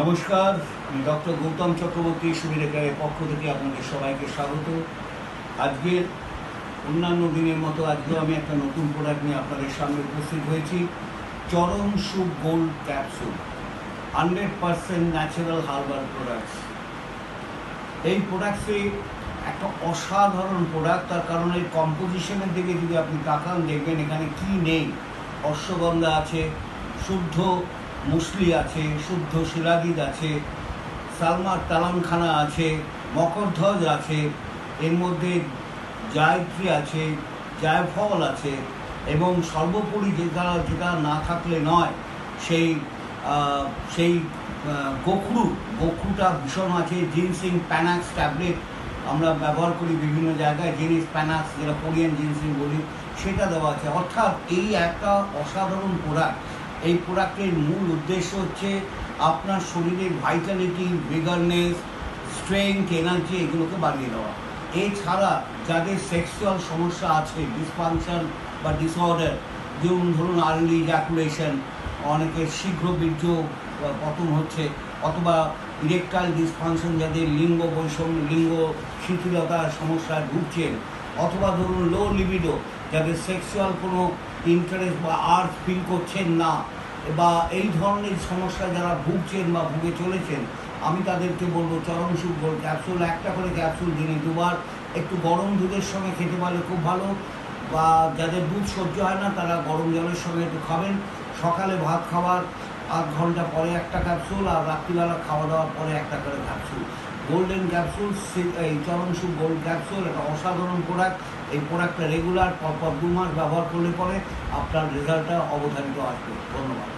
নমস্কার, আমি ডক্টর গৌতম চক্রবর্তী সুবিরেখারের পক্ষ থেকে আপনাদের সবাইকে স্বাগত। আজকের অন্যান্য দিনের মতো আজকেও আমি একটা নতুন প্রোডাক্ট নিয়ে আপনাদের সামনে উপস্থিত হয়েছি। চরম soup gold capsule 100% natural herbal products. এই প্রোডাক্টসে একটা অসাধারণ প্রোডাক্ট, তার কারণ এই কম্পোজিশনের দিকে যদি আপনি তাকান দেখবেন এখানে কি নেই। অশ্বগন্ধা আছে, শুদ্ধ মুসলি আছে, শুদ্ধ শিলাজিৎ আছে, সালমার তালানখানা আছে, মকরধ্বজ আছে, এর মধ্যে জায়ত্রী আছে, জায়ফল আছে, এবং সর্বোপরি যেটা না থাকলে নয় সেই সেই গোখরুটা ভীষণ আছে। জিনসিং প্যানাক্স ট্যাবলেট আমরা ব্যবহার করি বিভিন্ন জায়গায়, জিনিস প্যানাক্স যেটা কোরিয়ান জিনসিং বলি, সেটা দেওয়া আছে। অর্থাৎ এই একটা অসাধারণ প্রোডাক্ট। এই প্রোডাক্টের মূল উদ্দেশ্য হচ্ছে আপনার শরীরের ভাইটালিটি, ভিগারনেস, স্ট্রেংথ, এনার্জি এগুলোকে বাড়িয়ে দেওয়া। এছাড়া যাদের সেক্সুয়াল সমস্যা আছে, ডিসফাংশন বা ডিসঅর্ডার, যেমন ধরুন আর্লি ইজাকুলেশন, অনেকের শীঘ্র বীর্য পতন হচ্ছে, অথবা ইরেকটাইল ডিসফাংশন, যাদের লিঙ্গ বৈষম্য, লিঙ্গ শিথিলতার সমস্যায় ভুগছেন, অথবা ধরুন লো লিবিডো, যাদের সেক্সুয়াল কোনো ইন্টারেস্ট বা আর্ট ফিল করছেন না, বা এই ধরনের সমস্যায় যারা ভুগছেন বা ভুগে চলেছেন, আমি তাদেরকে বলবো চরম সুপ গোল্ড ক্যাপসুল। একটা করে ক্যাপসুল দিনে দুবার, একটু গরম দুধের সঙ্গে খেতে পারলে খুব ভালো, বা যাদের দুধ সহ্য হয় না তারা গরম জলের সঙ্গে একটু খাবেন। সকালে ভাত খাওয়ার আধ ঘন্টা পরে একটা ক্যাপসুল, আর রাত্রিবেলা খাওয়া দাওয়ার পরে একটা করে ক্যাপসুল। গোল্ডেন ক্যাপসুল, এই চরম সুপ গোল্ড ক্যাপসুল একটা অসাধারণ প্রোডাক্ট। এই প্রোডাক্টটা রেগুলার পরপর 2 মাস ব্যবহার করলে পরে আপনার রেজাল্টটা অবধারিত আসবে। ধন্যবাদ।